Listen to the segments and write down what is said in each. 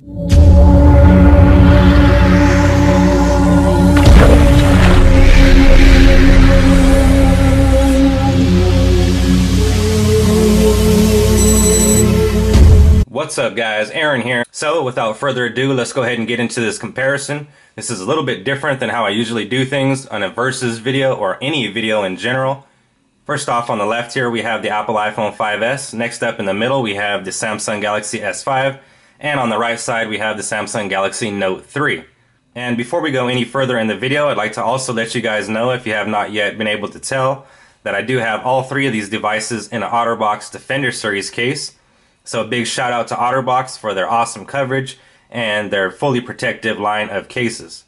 What's up guys, Aaron here. So without further ado, let's go ahead and get into this comparison. This is a little bit different than how I usually do things on a versus video or any video in general. First off, on the left here we have the Apple iPhone 5S. Next up in the middle we have the Samsung Galaxy S5. And on the right side we have the Samsung Galaxy Note 3. And before we go any further in the video, I'd like to also let you guys know, if you have not yet been able to tell, that I do have all three of these devices in an Otterbox Defender Series case. So a big shout out to Otterbox for their awesome coverage and their fully protective line of cases.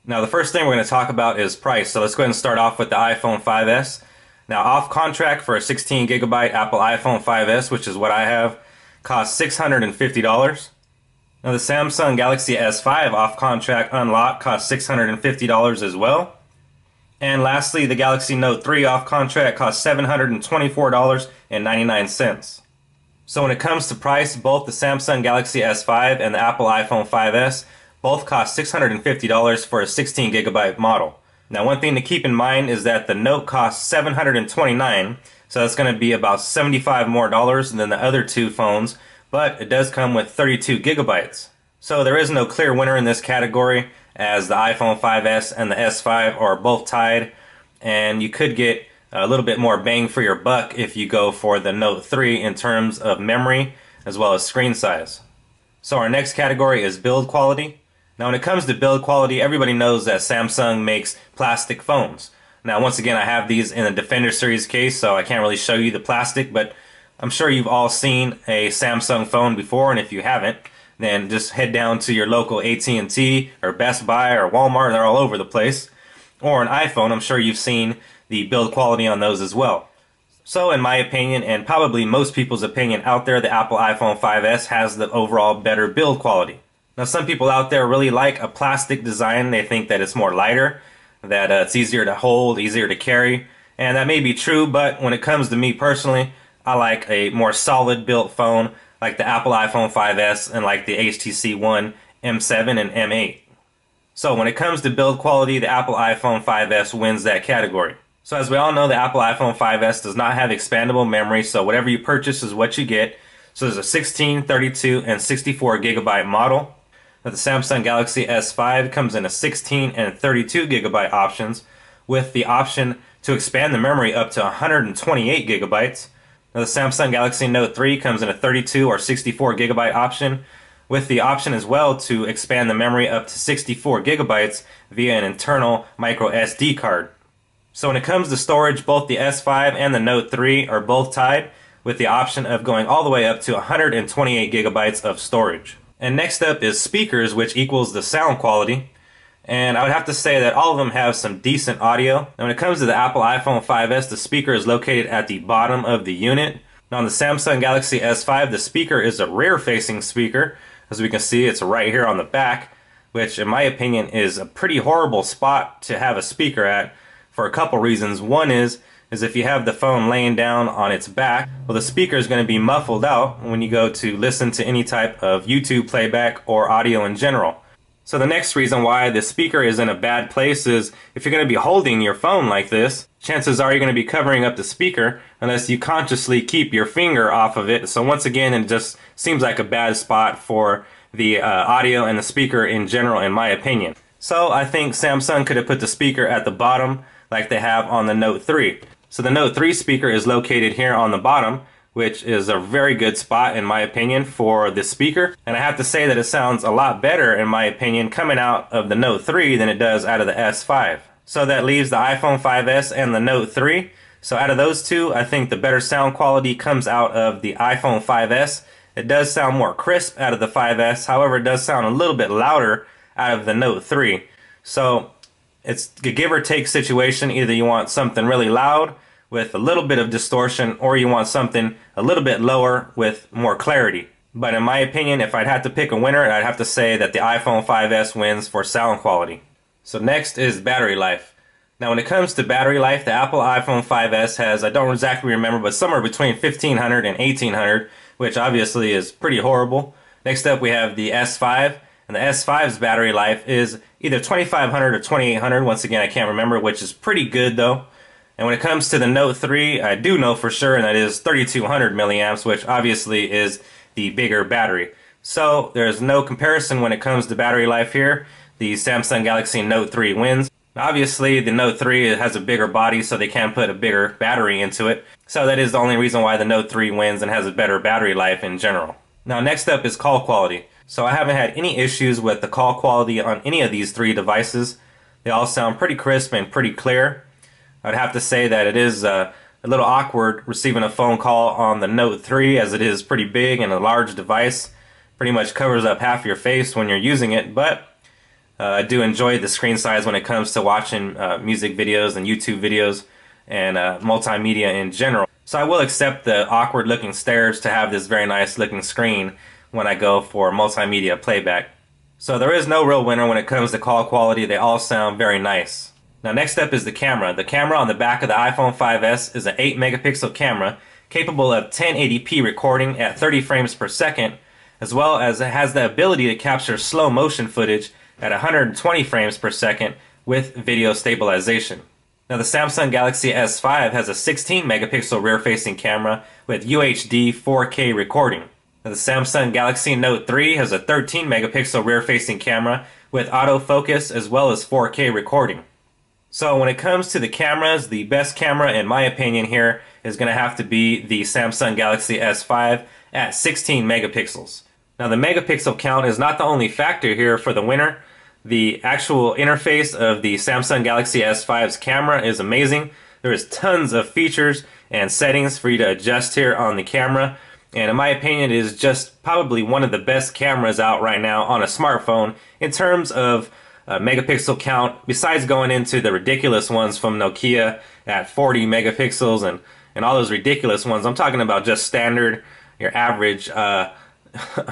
Now the first thing we're going to talk about is price. So let's go ahead and start off with the iPhone 5S. Now off contract for a 16 gigabyte Apple iPhone 5S, which is what I have, costs $650. Now the Samsung Galaxy S5 off contract unlocked costs $650 as well. And lastly, the Galaxy Note 3 off contract costs $724.99. So when it comes to price, both the Samsung Galaxy S5 and the Apple iPhone 5S both cost $650 for a 16 gigabyte model. Now one thing to keep in mind is that the Note costs $729, so that's going to be about $75 more than the other two phones, but it does come with 32 gigabytes. So there is no clear winner in this category, as the iPhone 5S and the S5 are both tied, and you could get a little bit more bang for your buck if you go for the Note 3 in terms of memory as well as screen size. So our next category is build quality. Now when it comes to build quality, everybody knows that Samsung makes plastic phones. Now once again, I have these in a Defender Series case, so I can't really show you the plastic, but I'm sure you've all seen a Samsung phone before, and if you haven't, then just head down to your local AT&T or Best Buy or Walmart, they're all over the place. Or an iPhone, I'm sure you've seen the build quality on those as well. So in my opinion, and probably most people's opinion out there, the Apple iPhone 5S has the overall better build quality. Now some people out there really like a plastic design. They think that it's more lighter, that it's easier to hold, easier to carry, and that may be true, but when it comes to me personally, I like a more solid built phone like the Apple iPhone 5S and like the HTC One M7 and M8. So when it comes to build quality, the Apple iPhone 5S wins that category. So as we all know, the Apple iPhone 5S does not have expandable memory, so whatever you purchase is what you get. So there's a 16, 32, and 64 gigabyte model. Now the Samsung Galaxy S5 comes in a 16 and 32 gigabyte options, with the option to expand the memory up to 128 gigabytes. Now the Samsung Galaxy Note 3 comes in a 32 or 64 gigabyte option, with the option as well to expand the memory up to 64 gigabytes via an internal micro SD card. So when it comes to storage, both the S5 and the Note 3 are both tied, with the option of going all the way up to 128 gigabytes of storage. And next up is speakers, which equals the sound quality. And I would have to say that all of them have some decent audio. Now when it comes to the Apple iPhone 5S, the speaker is located at the bottom of the unit. Now on the Samsung Galaxy S5, the speaker is a rear-facing speaker. As we can see, it's right here on the back, which in my opinion is a pretty horrible spot to have a speaker at, for a couple reasons. One is if you have the phone laying down on its back, well, the speaker is going to be muffled out when you go to listen to any type of YouTube playback or audio in general. So the next reason why the speaker is in a bad place is if you're going to be holding your phone like this, chances are you're going to be covering up the speaker unless you consciously keep your finger off of it. So once again, it just seems like a bad spot for the audio and the speaker in general, in my opinion. So I think Samsung could have put the speaker at the bottom like they have on the Note 3. So the Note 3 speaker is located here on the bottom, which is a very good spot in my opinion for the speaker. And I have to say that it sounds a lot better in my opinion coming out of the Note 3 than it does out of the S5. So that leaves the iPhone 5S and the Note 3. So out of those two, I think the better sound quality comes out of the iPhone 5S. It does sound more crisp out of the 5S, however it does sound a little bit louder out of the Note 3. So it's a give or take situation. Either you want something really loud with a little bit of distortion, or you want something a little bit lower with more clarity. But in my opinion, if I'd have to pick a winner, I'd have to say that the iPhone 5S wins for sound quality. So next is battery life. Now when it comes to battery life, the Apple iPhone 5S has, I don't exactly remember, but somewhere between 1500 and 1800, which obviously is pretty horrible. Next up we have the S5, and the S5's battery life is either 2500 or 2800. Once again, I can't remember, which is pretty good though. And when it comes to the Note 3, I do know for sure, and that is 3200 milliamps, which obviously is the bigger battery. So there's no comparison when it comes to battery life here. The Samsung Galaxy Note 3 wins. Obviously, the Note 3 has a bigger body, so they can put a bigger battery into it. So that is the only reason why the Note 3 wins and has a better battery life in general. Now next up is call quality. So I haven't had any issues with the call quality on any of these three devices. They all sound pretty crisp and pretty clear. I'd have to say that it is a little awkward receiving a phone call on the Note 3, as it is pretty big and a large device. Pretty much covers up half your face when you're using it, but I do enjoy the screen size when it comes to watching music videos and YouTube videos and multimedia in general. So I will accept the awkward looking stairs to have this very nice looking screen when I go for multimedia playback. So there is no real winner when it comes to call quality. They all sound very nice. Now next up is the camera. The camera on the back of the iPhone 5S is an 8 megapixel camera capable of 1080p recording at 30 frames per second, as well as it has the ability to capture slow motion footage at 120 frames per second with video stabilization. Now the Samsung Galaxy S5 has a 16 megapixel rear-facing camera with UHD 4K recording. Now the Samsung Galaxy Note 3 has a 13 megapixel rear-facing camera with autofocus as well as 4K recording. So when it comes to the cameras, the best camera in my opinion here is going to have to be the Samsung Galaxy S5 at 16 megapixels. Now the megapixel count is not the only factor here for the winner. The actual interface of the Samsung Galaxy S5's camera is amazing. There is tons of features and settings for you to adjust here on the camera. And in my opinion, it is just probably one of the best cameras out right now on a smartphone in terms of megapixel count, besides going into the ridiculous ones from Nokia at 40 megapixels and all those ridiculous ones. I'm talking about just standard, your average, I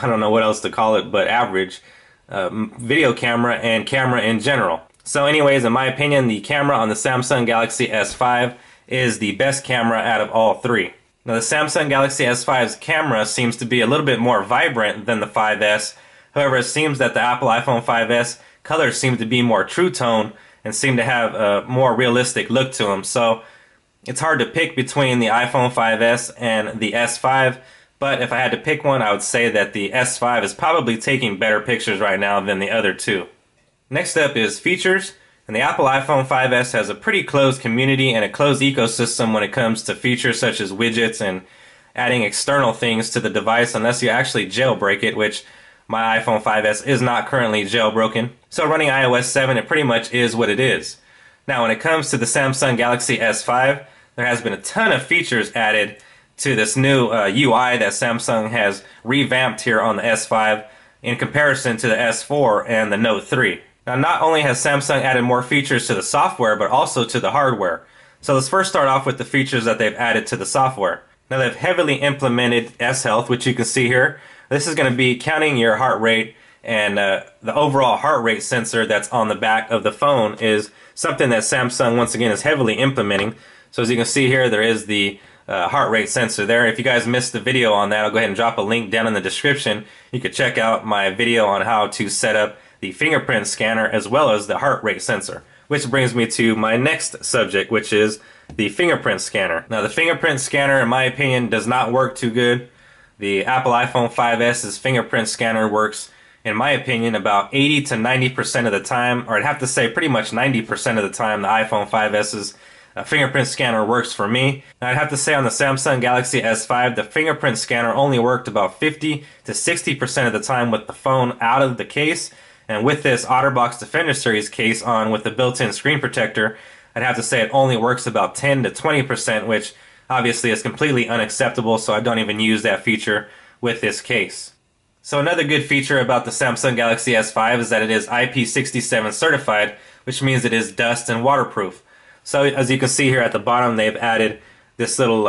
don't know what else to call it, but average video camera and camera in general. So anyways, in my opinion, the camera on the Samsung Galaxy S5 is the best camera out of all three. Now the Samsung Galaxy S5's camera seems to be a little bit more vibrant than the 5S. However, it seems that the Apple iPhone 5S colors seem to be more true tone and seem to have a more realistic look to them. So it's hard to pick between the iPhone 5S and the S5. But if I had to pick one, I would say that the S5 is probably taking better pictures right now than the other two. Next up is features. And the Apple iPhone 5S has a pretty closed community and a closed ecosystem when it comes to features such as widgets and adding external things to the device, unless you actually jailbreak it, which my iPhone 5S is not currently jailbroken. So running iOS 7, it pretty much is what it is. Now when it comes to the Samsung Galaxy S5, there has been a ton of features added to this new UI that Samsung has revamped here on the S5 in comparison to the S4 and the Note 3. Now not only has Samsung added more features to the software, but also to the hardware. So let's first start off with the features that they've added to the software. Now they've heavily implemented S-Health, which you can see here. This is going to be counting your heart rate, and the overall heart rate sensor that's on the back of the phone is something that Samsung once again is heavily implementing. So as you can see here, there is the heart rate sensor there. If you guys missed the video on that, I'll go ahead and drop a link down in the description. You could check out my video on how to set up the fingerprint scanner as well as the heart rate sensor. Which brings me to my next subject, which is the fingerprint scanner. Now the fingerprint scanner, in my opinion, does not work too good. The Apple iPhone 5S's fingerprint scanner works, in my opinion, about 80 to 90% of the time, or I'd have to say pretty much 90% of the time the iPhone 5S's fingerprint scanner works for me. Now, I'd have to say on the Samsung Galaxy S5, the fingerprint scanner only worked about 50 to 60% of the time with the phone out of the case. And with this Otterbox Defender Series case on with the built-in screen protector, I'd have to say it only works about 10 to 20%, which obviously is completely unacceptable, so I don't even use that feature with this case. So another good feature about the Samsung Galaxy S5 is that it is IP67 certified, which means it is dust and waterproof. So as you can see here at the bottom, they've added this little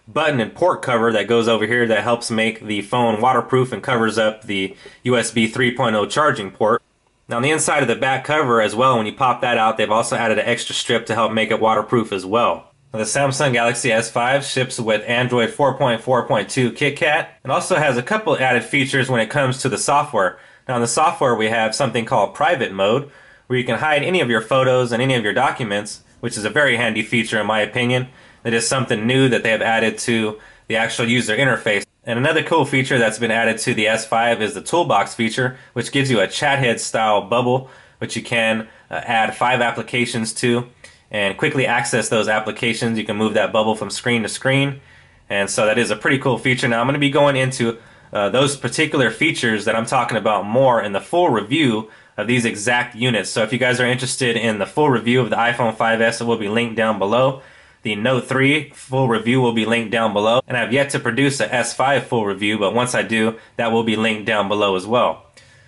button and port cover that goes over here that helps make the phone waterproof and covers up the USB 3.0 charging port. Now on the inside of the back cover as well, when you pop that out, they've also added an extra strip to help make it waterproof as well. The Samsung Galaxy S5 ships with Android 4.4.2 KitKat and also has a couple added features when it comes to the software. Now in the software we have something called private mode where you can hide any of your photos and any of your documents, which is a very handy feature in my opinion. It is something new that they have added to the actual user interface. And another cool feature that's been added to the S5 is the Toolbox feature, which gives you a chathead style bubble which you can add 5 applications to and quickly access those applications. You can move that bubble from screen to screen, and so that is a pretty cool feature. Now I'm going to be going into those particular features that I'm talking about more in the full review of these exact units. So if you guys are interested in the full review of the iPhone 5S, it will be linked down below. The Note 3 full review will be linked down below, and I've yet to produce a S5 full review, but once I do, that will be linked down below as well.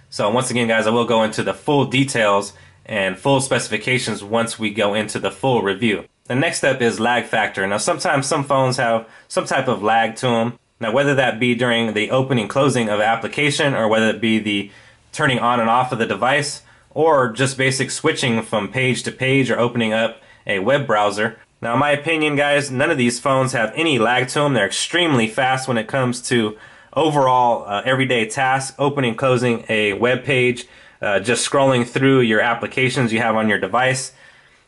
So once again guys, I will go into the full details and full specifications once we go into the full review. The next step is lag factor. Now sometimes some phones have some type of lag to them. Now whether that be during the opening and closing of an application, or whether it be the turning on and off of the device, or just basic switching from page to page or opening up a web browser. Now in my opinion guys, none of these phones have any lag to them. They're extremely fast when it comes to overall everyday tasks, opening, closing a web page, just scrolling through your applications you have on your device.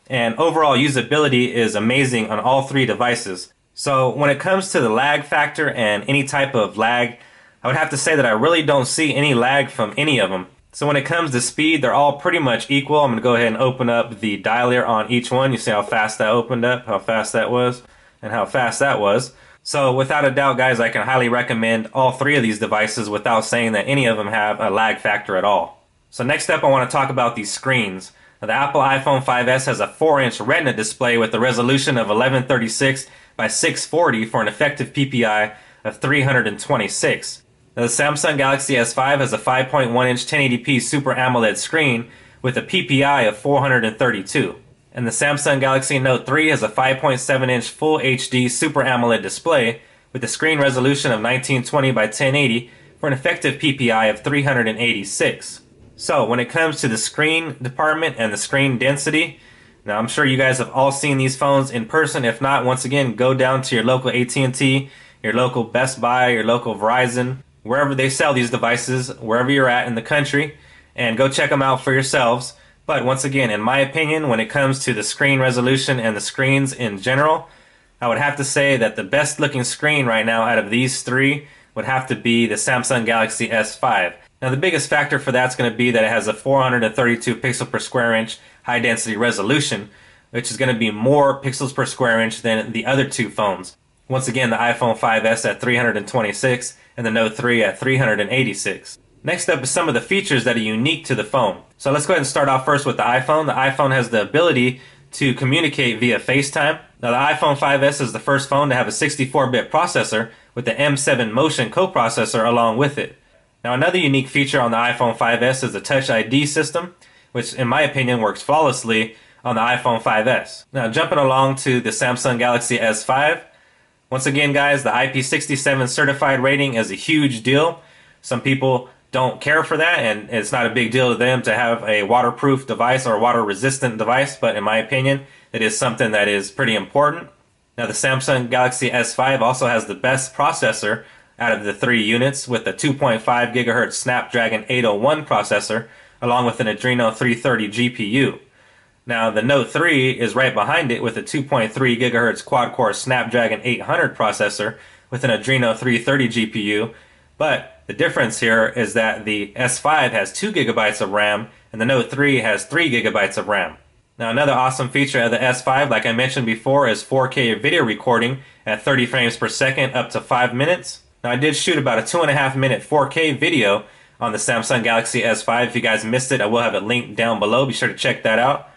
And overall usability is amazing on all 3 devices. So when it comes to the lag factor and any type of lag, I would have to say that I really don't see any lag from any of them. So when it comes to speed, they're all pretty much equal. I'm going to go ahead and open up the dialer on each one. You see how fast that opened up, how fast that was, and how fast that was. So without a doubt guys, I can highly recommend all 3 of these devices without saying that any of them have a lag factor at all. So next up I want to talk about these screens. Now, the Apple iPhone 5S has a 4-inch Retina display with a resolution of 1136 by 640 for an effective PPI of 326. Now, the Samsung Galaxy S5 has a 5.1-inch 1080p Super AMOLED screen with a PPI of 432. And the Samsung Galaxy Note 3 has a 5.7-inch Full HD Super AMOLED display with a screen resolution of 1920 by 1080 for an effective PPI of 386. So when it comes to the screen department and the screen density, now I'm sure you guys have all seen these phones in person. If not, once again, go down to your local AT&T, your local Best Buy, your local Verizon, wherever they sell these devices, wherever you're at in the country, and go check them out for yourselves. But once again, in my opinion, when it comes to the screen resolution and the screens in general, I would have to say that the best looking screen right now out of these 3 would have to be the Samsung Galaxy S5. Now the biggest factor for that's going to be that it has a 432 pixel per square inch high density resolution, which is going to be more pixels per square inch than the other 2 phones. Once again, the iPhone 5S at 326 and the Note 3 at 386. Next up is some of the features that are unique to the phone. So let's go ahead and start off first with the iPhone. The iPhone has the ability to communicate via FaceTime. Now the iPhone 5S is the first phone to have a 64-bit processor with the M7 Motion coprocessor along with it. Now another unique feature on the iPhone 5S is the Touch ID system, which in my opinion works flawlessly on the iPhone 5S. Now jumping along to the Samsung Galaxy S5, once again guys, the IP67 certified rating is a huge deal. Some people don't care for that, and it's not a big deal to them to have a waterproof device or a water resistant device, but in my opinion it is something that is pretty important. Now the Samsung Galaxy S5 also has the best processor out of the 3 units with a 2.5 GHz Snapdragon 801 processor along with an Adreno 330 GPU. Now the Note 3 is right behind it with a 2.3 GHz quad-core Snapdragon 800 processor with an Adreno 330 GPU, but the difference here is that the S5 has 2 GB of RAM and the Note 3 has 3 GB of RAM. Now another awesome feature of the S5, like I mentioned before, is 4K video recording at 30 frames per second up to 5 minutes. Now I did shoot about a 2.5 minute 4K video on the Samsung Galaxy S5. If you guys missed it, I will have it linked down below. Be sure to check that out.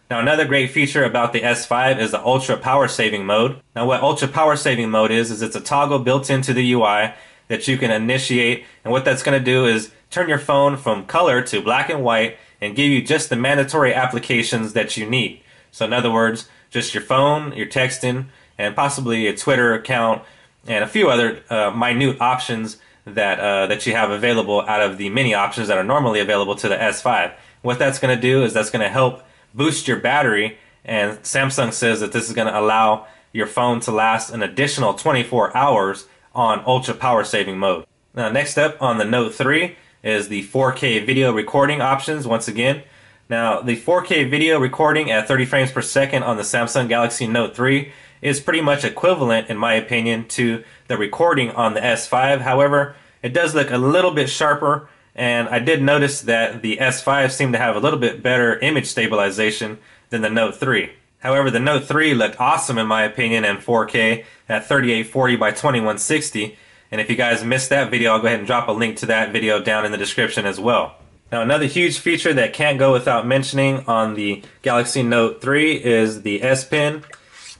Now another great feature about the S5 is the Ultra Power Saving Mode. Now what Ultra Power Saving Mode is it's a toggle built into the UI that you can initiate, and what that's going to do is turn your phone from color to black and white and give you just the mandatory applications that you need. So in other words, just your phone, your texting, and possibly a Twitter account, and a few other minute options that you have available out of the many options that are normally available to the S5. What that's going to do is that's going to help boost your battery, and Samsung says that this is going to allow your phone to last an additional 24 hours on ultra power saving mode. Now next up on the Note 3 is the 4K video recording options once again. Now the 4K video recording at 30 frames per second on the Samsung Galaxy Note 3 is pretty much equivalent in my opinion to the recording on the S5. However, it does look a little bit sharper, and I did notice that the S5 seemed to have a little bit better image stabilization than the Note 3. However, the Note 3 looked awesome in my opinion in 4K at 3840 by 2160. And if you guys missed that video, I'll go ahead and drop a link to that video down in the description as well. Now another huge feature that can't go without mentioning on the Galaxy Note 3 is the S Pen.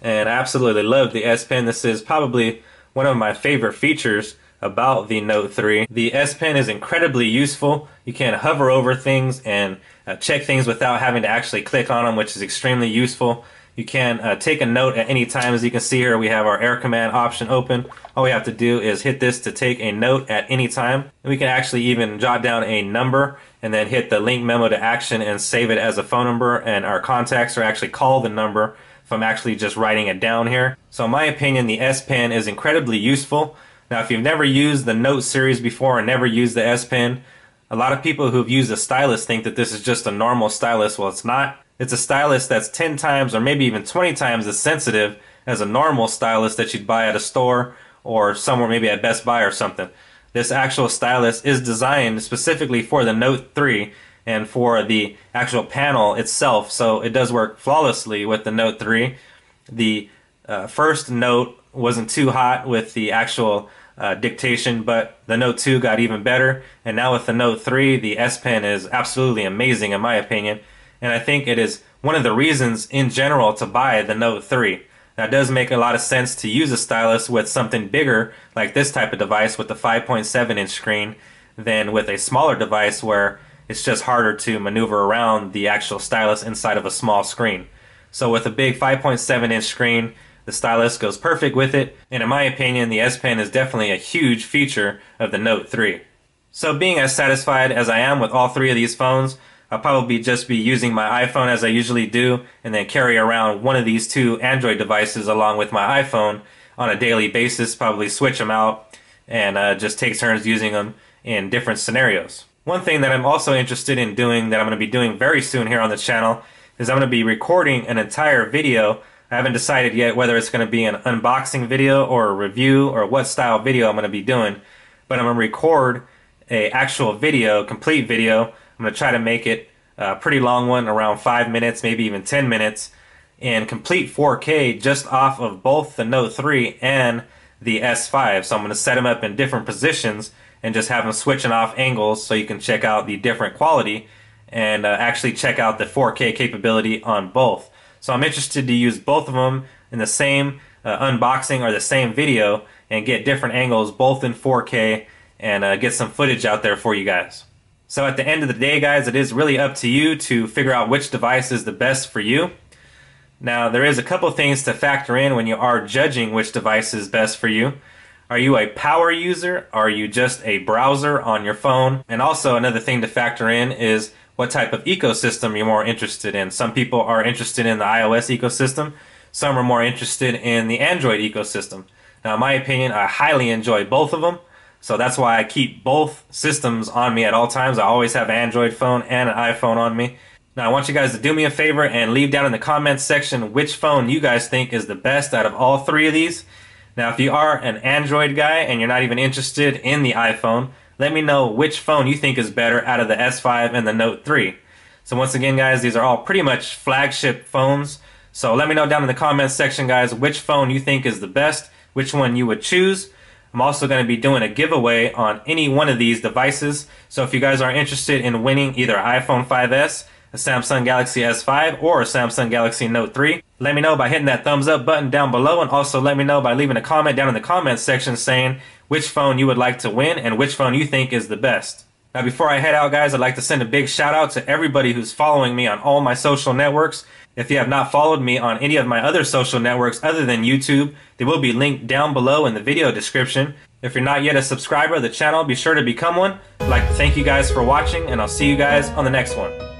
And I absolutely love the S Pen. This is probably one of my favorite features about the Note 3. The S Pen is incredibly useful. You can hover over things and check things without having to actually click on them, which is extremely useful. You can take a note at any time. As you can see here, we have our Air Command option open. All we have to do is hit this to take a note at any time. And we can actually even jot down a number and then hit the link memo to action and save it as a phone number, and our contacts are actually call the number from actually just writing it down here. So in my opinion, the S Pen is incredibly useful. Now if you've never used the Note series before and never used the S Pen, a lot of people who've used a stylus think that this is just a normal stylus. Well, it's not. It's a stylus that's 10 times or maybe even 20 times as sensitive as a normal stylus that you'd buy at a store or somewhere, maybe at Best Buy or something. This actual stylus is designed specifically for the Note 3 and for the actual panel itself, so it does work flawlessly with the Note 3. The first Note wasn't too hot with the actual dictation, but the Note 2 got even better, and now with the Note 3, the S Pen is absolutely amazing in my opinion. And I think it is one of the reasons in general to buy the Note 3. Now it does make a lot of sense to use a stylus with something bigger like this type of device with the 5.7 inch screen than with a smaller device where it's just harder to maneuver around the actual stylus inside of a small screen. So with a big 5.7 inch screen, the stylus goes perfect with it, and in my opinion the S Pen is definitely a huge feature of the Note 3. So being as satisfied as I am with all three of these phones, I'll probably just be using my iPhone as I usually do, and then carry around one of these two Android devices along with my iPhone on a daily basis, probably switch them out and just take turns using them in different scenarios. One thing that I'm also interested in doing, that I'm going to be doing very soon here on the channel, is I'm going to be recording an entire video. I haven't decided yet whether it's going to be an unboxing video or a review or what style video I'm going to be doing, but I'm going to record an actual video, complete video. I'm going to try to make it a pretty long one, around 5 minutes, maybe even 10 minutes, in complete 4K just off of both the Note 3 and the S5. So I'm going to set them up in different positions and just have them switching off angles so you can check out the different quality and actually check out the 4K capability on both. So I'm interested to use both of them in the same unboxing or the same video and get different angles both in 4K and get some footage out there for you guys. So at the end of the day, guys, it is really up to you to figure out which device is the best for you. Now, there is a couple things to factor in when you are judging which device is best for you. Are you a power user? Are you just a browser on your phone? And also another thing to factor in is what type of ecosystem you're more interested in. Some people are interested in the iOS ecosystem. Some are more interested in the Android ecosystem. Now, in my opinion, I highly enjoy both of them. So that's why I keep both systems on me at all times. I always have an Android phone and an iPhone on me. Now I want you guys to do me a favor and leave down in the comments section which phone you guys think is the best out of all three of these. Now if you are an Android guy and you're not even interested in the iPhone, let me know which phone you think is better out of the S5 and the Note 3. So once again, guys, these are all pretty much flagship phones. So let me know down in the comments section, guys, which phone you think is the best, which one you would choose. I'm also going to be doing a giveaway on any one of these devices. So if you guys are interested in winning either an iPhone 5S, a Samsung Galaxy S5, or a Samsung Galaxy Note 3, let me know by hitting that thumbs up button down below, and also let me know by leaving a comment down in the comments section saying which phone you would like to win and which phone you think is the best. Now before I head out, guys, I'd like to send a big shout out to everybody who's following me on all my social networks. If you have not followed me on any of my other social networks other than YouTube, they will be linked down below in the video description. If you're not yet a subscriber of the channel, be sure to become one. I'd like to thank you guys for watching, and I'll see you guys on the next one.